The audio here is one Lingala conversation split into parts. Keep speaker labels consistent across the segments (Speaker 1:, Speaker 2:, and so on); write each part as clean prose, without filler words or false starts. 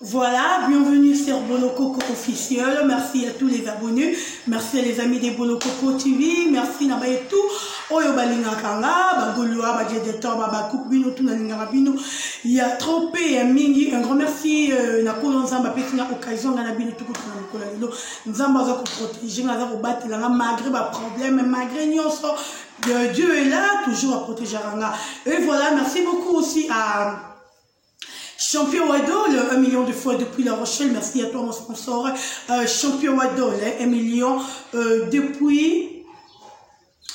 Speaker 1: Voilà, bienvenue sur Bolokoko officiel. Merci à tous les abonnés. Merci à les amis des Bolokoko TV. Merci à tout. Oyo balinga kanga, bagolua, bagédetor, babakoup, bino, tout na linga bino. Il y a trop et mingi. Un grand merci. Na kolonzamba petina occasion na bino tout contre na kolalo. Nzamba za ko protéger, na za ko battre la malgré ba problème, malgré nyonso. Dieu est là toujours à protéger Ranga. Et voilà, merci beaucoup aussi à Champion Wado, 1 million de fois depuis La Rochelle. Merci à toi, mon sponsor. Champion Wado, 1 million depuis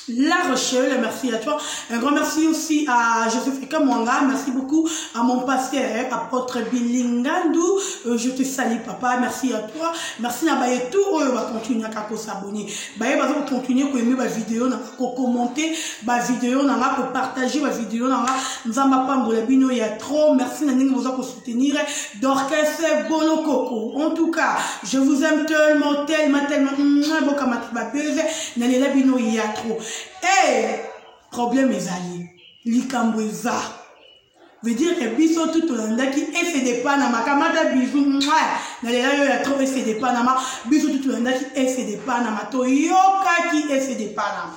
Speaker 1: La Rochelle. Merci à toi. Un grand merci aussi à Joseph Kamwanga. Merci beaucoup à mon pasteur, apôtre Bilingandou. Je te salue, papa. Merci à toi. Merci à Bayetou. On va continuer à s'abonner. Baye va continuer à aimer ma vidéo, à commenter ma vidéo, à partager ma vidéo. Il y a trop. Merci à soutenir d'orchestre Bolokoko. En tout cas, je vous aime tellement, tellement, tellement. Il y a trop. Eh, problème est allé. Likambweza. Veut dire que biso tout le monde qui est fait des Panama. Kamada bisou. Nalela yo ya trop fait des Panama. Biso tout le monde qui est fait des Panama. Toyoka qui est fait des Panama.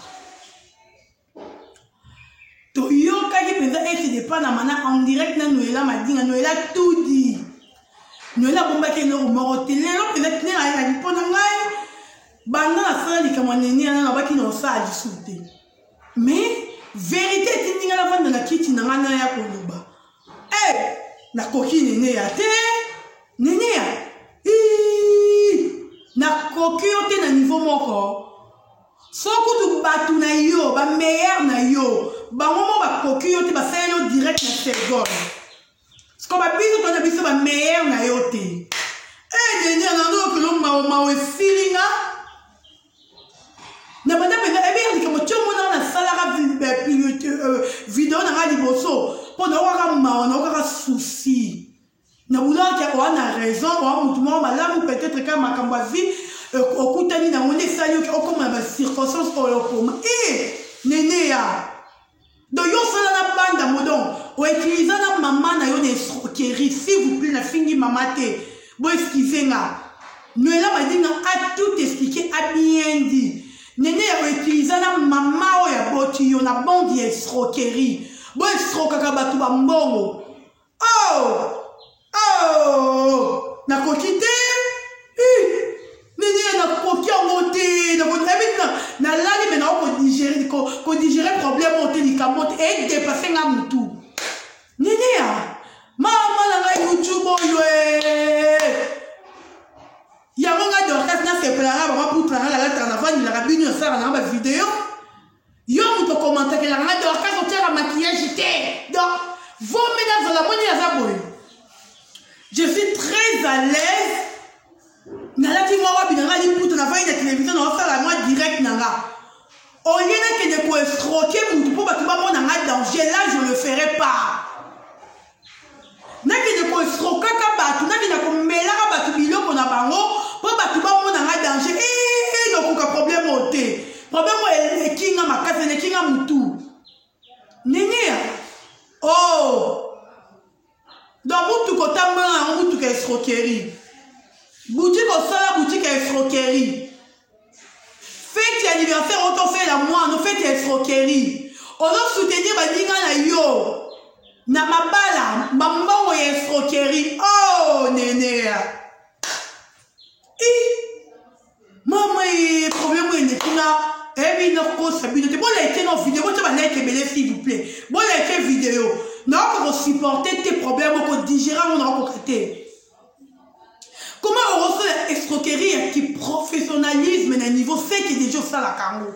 Speaker 1: Toyoka qui peut être fait des Panama en direct na Noëlla Madinga. Noëlla tout dit. Noëlla bomba ke no morotelé. Lo peut-être né na lipona ngai. Banda na sala likamwaneni na baki no sa disouté. Mais vérité tinga la vendre na kiti na ngana ya koloba. Eh, na koki nene ya te. Nene ya. Na koki ote na niveau moko. Soko tu batu na yo, ba meilleur na yo. Ba momo ba koki ote ba selo direct na seconde. Sko ba biso to na biso ba meilleur na yo te. Eh, nene na ndo ko lo ma feelinga. Na banda pena ebe ndika mocho mona na salara vidéo na ngadi boso pona waka ma na waka souci na bula ki a raison wa mutu mo malamu peut-être ka makambo vie okutani na ngone sali ki okoma ba circonstance okoma nene ya do yo sala na banda modon o utiliser na maman na yo ne escroquerie s'il vous plaît na fingi mama te bo excuser nga Noëlla Madinga a tout expliqué, a bien dit. Nene a utilisé na maman ya boti yo na bandi escroquerie. Bo escroquaka batu ba mbongo. Na kokite. Nene na koki ngote, na lali mena ko digérer problème monter ni kamote et dépasser nga mutu. Nene ya mama na nga YouTube yo ya monga d'orchestre na seplara ba pour travailler la carnaval la rabine ça na ba vidéo yo muto commenter que la d'orchestre tient la maquillage té donc vos mesdames la monnaie ya zaboy je suis très à l'aise na la ti moi binanga li puto na va la télévision na faire la moi direct nanga au lieu que de ko escroquer mutu pour ba tuba mona nga danger là je le ferai pas naki de ko escroquer ka batu naki na ko melaka batu biloko na bango pour batu ba mona nga danger donc ka problème oté problème e kinga makase ne kinga mutu nini donc mutu ko tamba mutu ka escroquerie boutique au sala boutique escroquerie fête anniversaire on fait la moi on fait escroquerie on doit soutenir ba dinga na yo na mabala mbongo ya escroquerie nene maman problème est et bien non sabine te bon like nos vidéos tu vas like belé s'il vous plaît bon like vidéo non pour supporter tes problèmes pour digérer on a concrété comment on reçoit escroquerie qui professionnalisme à niveau c'est que déjà ça la kango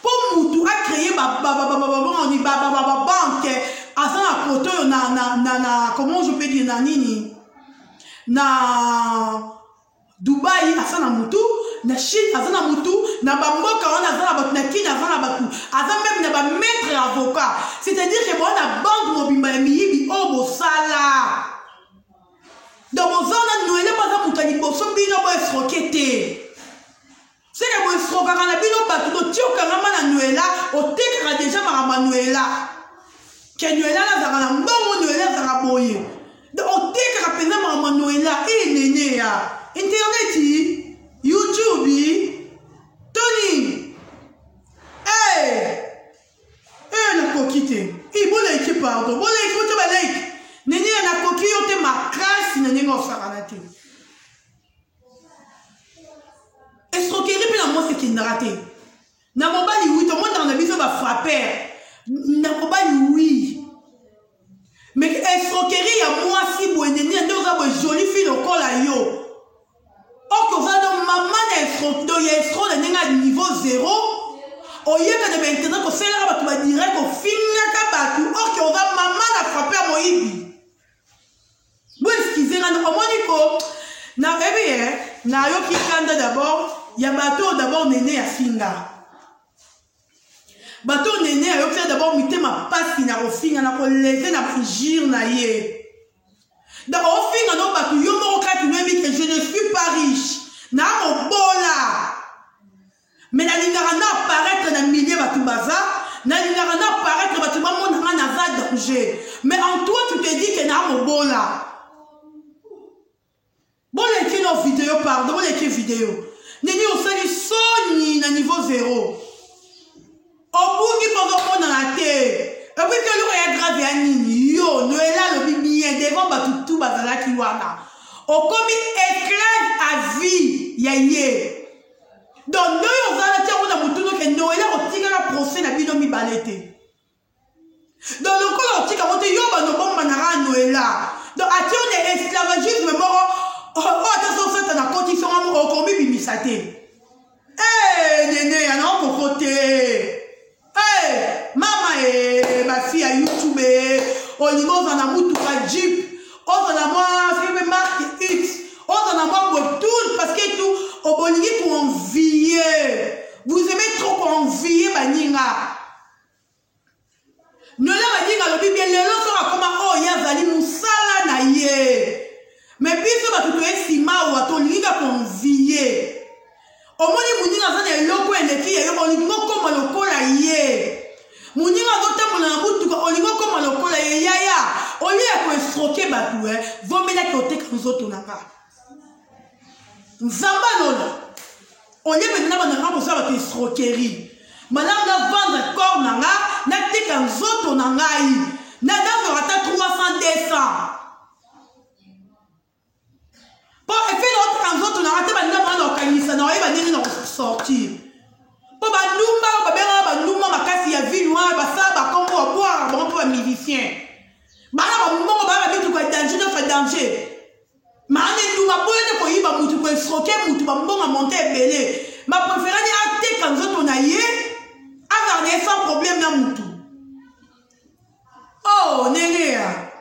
Speaker 1: pour mutu a créé on dit banque à côté na comment je peux dire na nini na Dubaï asana mutu na Chine asana mutu na bamboka on asana batu na Kenya asana batu asana même na ba maître avocat c'est-à-dire que bon na banque mobimba ya miyibi bo sala donc bozana Noëlla pas mutu ni boso bino bo escroquer c'est que bo escroquer na bino batu do tioka ngama na Noëlla o tekra déjà ma Noëlla que Noëlla na zaka na mbongo Noëlla zaka boye donc o tekra pena ma Noëlla nene ya internet YouTube Tony na kokite bola eki pardon bola eki ote ba like nene ya na koki yote makasi na nenge osakana te escroquerie pe na mwasi ekendaka te na mobali oui tomondaka na biso bafrapper na mobali oui mais escroquerie ya mwasi boye nene nde oza boye jolie fille lokola yo oke oza no mama na escro na ndenge ya niveau 0 oyeba na bainternet kosalaka bato badirect ofingaka bato oke oza mama na frapper moyibi bo eskize ngana omoni ko na ebi na yoki kanda d'abord ya bato d'abord nene ya finga bato nene ya yoki d'abord mitema pasi na kofinga na koleze na injure na ye donc ofinga no bato yo moko kati noyebi que je ne suis pas riche na mobola mais nalingaka na apparaître na milieu bato baza nalingaka na apparaître bato bamonanga naza danger mais en toi tu te dis que na mobola bola eke no vidéo pardon bola eke vidéo nini osali soni na niveau 0 obungi bozomonana te epui ke eloko ya grave ya nini yo noela alobi bien devant bato tu bazalaki wana okomi esclave à vie ya ye donc ndoyo ozala tiango na motuno ke noela kotikaka procès na bino mibale te donc lokola otikango te yo banobombanaka noela donc atie one esclavagisme moko ata sosata na koti songa okomi bimisa te nene yana okoko te mama bafille ya youtube olingi oza na mutuka jeep oza na mwa febe marque x oza na mwa botour parce que tout obolingi koenvier vous aimez trop koenvier baninga nola baninga lobi bien lelo soka koma oyo azali mosala na ye mais biso bato toesima owa tolingika koenvier omoni moninga aza na eloko eleki ye yo olingi okoma lokola ye moninga azotambola na butuka olingi okoma lokola ye yaya olie ya koestroke bato vomelaki oteka nzoto nanga nzamba lola olie menena bananga kosala bato estrokerie malamu na vendre corps nanga nateka nzoto na ngai nazora ata 300 200 po efele oteka nzoto nanga te baninga bana okanisa na oyeba ndenge na kosortir po bandumba babengaka bandumba makasi ya ville wana basala bakombo babwaka bango mpo bamillicien bana bamongo baa babituka danger nyonso danger maana ndumba boyo te koyiba mutu koesroke mutu bambonga monte ebele bapréférani ateka nzoto na ye azarde sans problème na mutu nengeya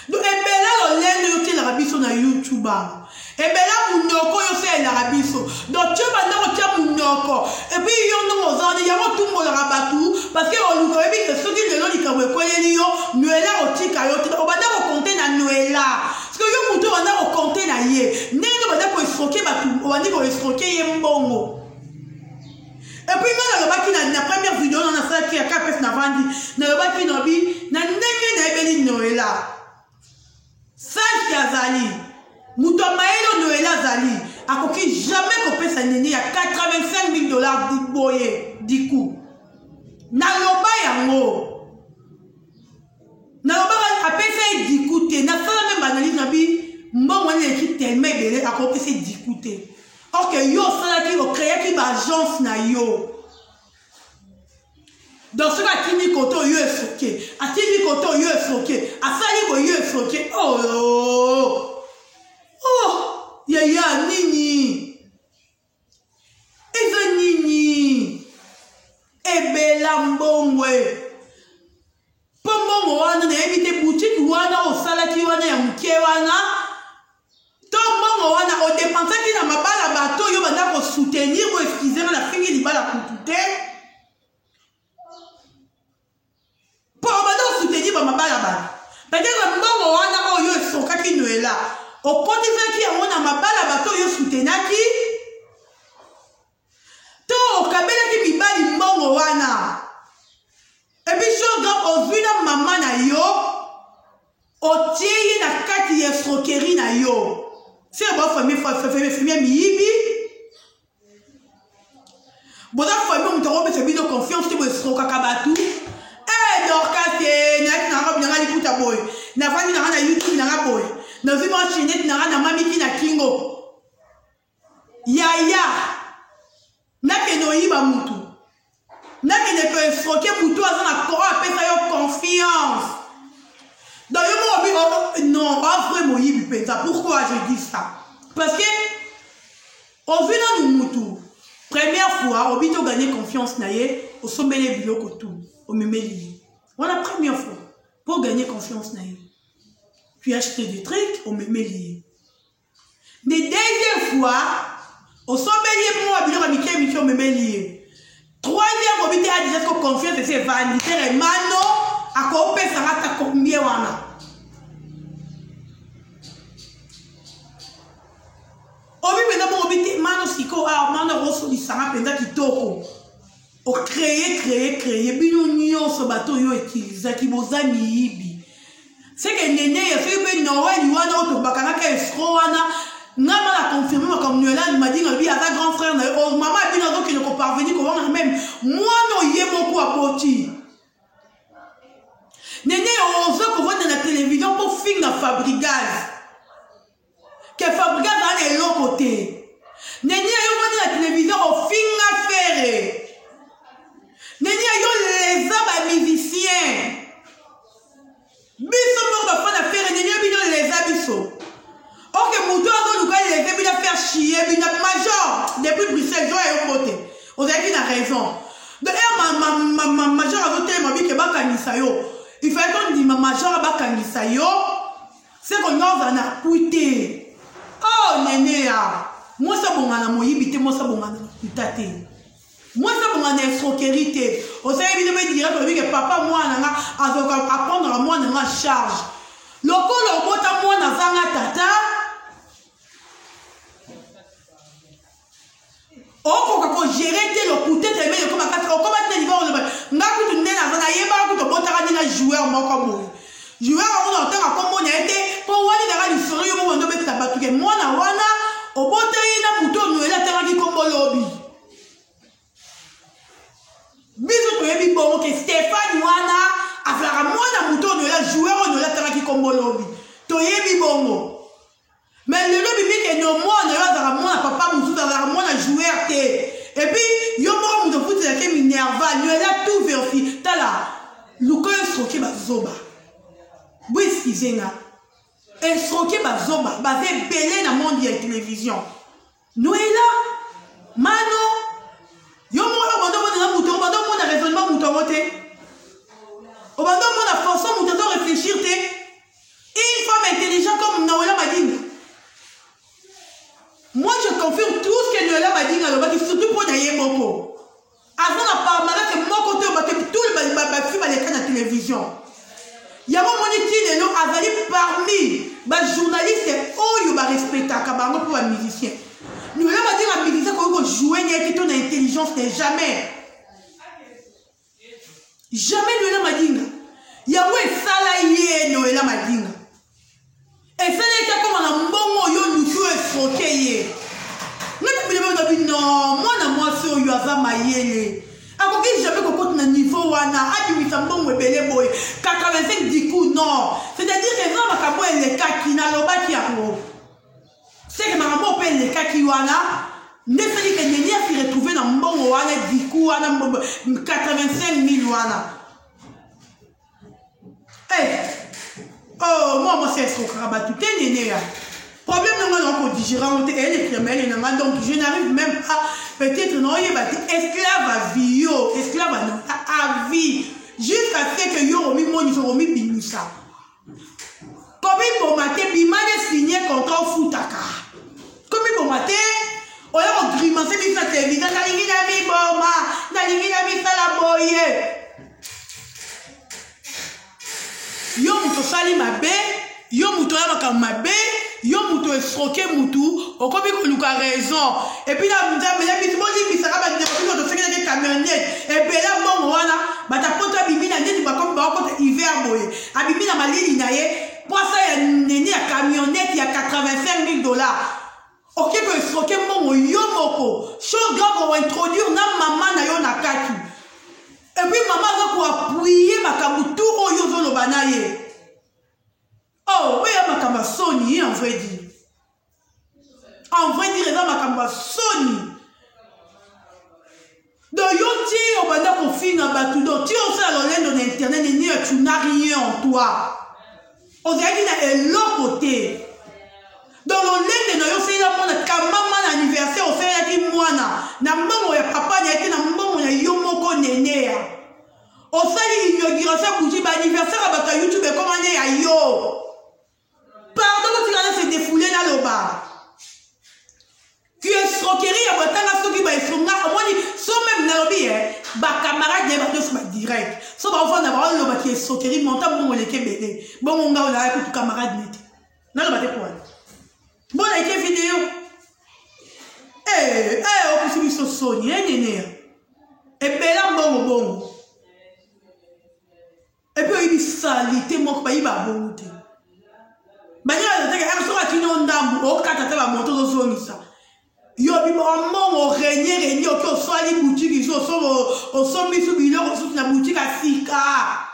Speaker 1: donc ebela lolendo yotelaka biso na youtube ebela munoko oyo osalelaka biso donc tio banda kotia munoko epuis yo ndongo ozana yango tumbolaka bato parce que oluka oyebi ke soki lelo likambo ekweleli yo noela otika yo te obanda kokonte na noela parce que yo moto obanda kokonte na ye ndenge obanda koesroke bato obandi koesroke ye mbongo epuis nga nalobaki na première vidéo na nasalaki ya kapes na vandi nalobaki nobi na ndenge nayebeli noela sage azali mutu amayelo noela azali akoki jamais kopesa nene ya 85 000 $ boye diku naloba yango nalobaka apesa ye diku te nasala meme baanalyse na bi mbongo wana eleki tellement ebele akopesa ye diku te orke yo osalaki okreaki baagence na yo donc soki atindi kote oyo esoke atindi kote oyo esoke asali boyo esoke yaya nini eza nini ebela mbongwe mpo mbongo wana nayebi te butiki wana osalaki wana ya moke wana to mbongo wana odepensaki na mabala bato oyo banda kosoutenir bo eskizema na fingi libala kutu te mpo banda kosoutenir bamabala bato peut-être mbongo wana oyo esokaki noela okotisaki yango na mabala bato oyo soutenaki to okabelaki mibali mbongo wana ebiso ga ozwi na mama na yo otie ye na kati ya yo. C'est bon famille miyibi. Bon famille on te robe c'est de confiance tu veux stroka kabatu. Eh Dorcas na na robe na likuta boy. Na fani na YouTube na boy. Na vima chinette na mami ki na kingo. Yaya. Na ke no yiba mutu. Na ke ne peut estroquer mutu azana ko apesa yo confiance. Dans le monde, non, pas vraiment, pourquoi je dis ça? Parce que, au vu de nous, première fois, on a gagné confiance, au sommet des bureaux, au mémé. Voilà la première fois, pour gagner confiance, puis acheter des trucs, au mémé. Mais deuxième fois, au sommet des bureaux, au mémé. Troisième, on a dit que confiance, c'est vanité, et mano. A quoi ça va ta combien wana? Obi penda mo obi mano siko mano roso di sanga penda kitoko. O créer bino nyonso bato yo utiliser ki bozami yibi. C'est que nene ya fait be Noël wana auto bakanga ka escro wana ngama la confirmer comme Noël m'a dit lui à sa grand frère maman bino donc il ne parvenir comment même moi no yemo ko apoti. Néné, on veut qu'on voit dans la télévision pour finir dans Fabrigaz. Que Fabrigaz a de l'autre côté. Néné, on voit dans la télévision pour finir à faire. Néné, on les a musiciens. Bisso, on va faire affaire. Néné, on les a bisso. Ok, Mouton, on va les a faire chier. Il y a major. Depuis Bruxelles, je vais au côté. On a dit la raison. D'ailleurs, ma major a voté ma vie que va canisayo. Il faut qu'on dise ma major a bakangisa yo. C'est qu'on a pouité. Oh néné ah. Moi ça bon na moyibité, moi ça bon na putate. Moi ça bon na escroquerie. On sait évidemment dire que papa moi na apprendre à moi na charge. Loko lo bota moi na zanga tata. On peut gérer le pouté de mais comme à 4 comme à niveau on nga kutu ndena zana yeba kutu botaka dina joueur moko boy. Joueur on entend comme on était pour wali dara li solo yo mo ndo betla batuke mwana wana oboteri na kutu no ela tera ki kombo lobby. Biso to yebi bon que Stéphane wana afara mwana muto no ela joueur no ela tera ki kombo lobby. To yebi bongo. Mais le lobby que no mwana yo azara mwana papa musu azara mwana joueur te. Et puis, yo mo mo fout la ke minerva, nous là tout verfi. Tala, luko estroqué bazoba. Bouis izenga. Estroqué bazoba, bazé belé na monde de télévision. Nous là, mano. Yo mo lo bando na mouton, bando mo na raisonnement mouton moté. O bando mo na façon mouton de réfléchir te. Une femme intelligente comme Noëlla Madine. Moi, je confirme tout ce que Noëlla m'a dit, surtout pour Naye Moko. Avant la parole, c'est mon côté, tout le film à la télévision. Il y a un moment qui est avali parmi les journalistes où il va respecter pour un musicien. Noëlla m'a dit à un musicien qu'on va jouer, il y a une intelligence, jamais. Jamais Noëlla m'a dit. Il y a un salarié Noëlla m'a dit. Et ça n'est comme un bon yo nous escroqué. Non, moi c'est yo ava mayele. Ako ki jamais ko na niveau wana, abi mi sambo mwebele boy. 85 diku non. C'est-à-dire que non makabo le kaki na loba ki yango. C'est que makabo pe le kaki wana, ne fait que neni a fi retrouver na mbongo wana diku wana 85 000 wana. Eh. Oh, moi c'est ce qu'on a tout est néné. Problème non on digérer on est les criminels donc je n'arrive même pas peut-être non il va esclave à vie esclave à vie jusqu'à ce que yo remis mon ils ont remis binoussa. Comme il bon matin bimane signé contrat foutaka. Comme il bon matin on a grimacer sur la télévision na lingi na mi boma na lingi na mi sala boye. Yo muto sali mabe, yo muto ya maka mabe, yo muto estroqué mutu, okobi koluka raison. Et puis là, mza mela bitu boli bisaka ba ndeko to sekena ke camionnette. Et puis là bon wana, bata poto bimina ndeti ba comme ba ko hiver boye. Abimina malili na ye, poisa ya neni ya camionnette ya 80 85 000 $. Ok, que escroquer mon yomoko. Chose grave, on va introduire na maman na yo na kaki. Et puis maman va pour appuyer ma kamutu o yozo lo banaye. Oh, oui, ma kama soni, en vrai dire. En vrai dire, ma kama soni. Donc, yo ti o banda ko finga batu do ti o sa lo lendo na internet ni tu n'as rien en toi. On dirait qu'il a l'autre côté. Dans le lende na yo se ya mona ka mama na anniversaire o se ya ki mwana na mama ya papa na ki na mama ya yo moko nene ya. O sali inauguration bougie ba anniversaire à bata YouTube comment ya yo. Pardon tu vas se défouler dans le bar. Tu escroquerie à bata na soki ba esonga moi ni so même na obi ba camarade de ba sur direct. So ba on va avoir le ba qui escroquerie monta bon le kebele. Bon on ga la ko camarade net. Na le ba te quoi. Bon, la vidéo. On peut se soigner, et bien là, bon. Et puis, il dit salité, mon pays va bon. Mais il y a un soir qui n'ont pas au cas de la moto de zone. Il y a un moment où régner, au soit les boutiques, ils sont mis sous bilan, au la boutique à Sika.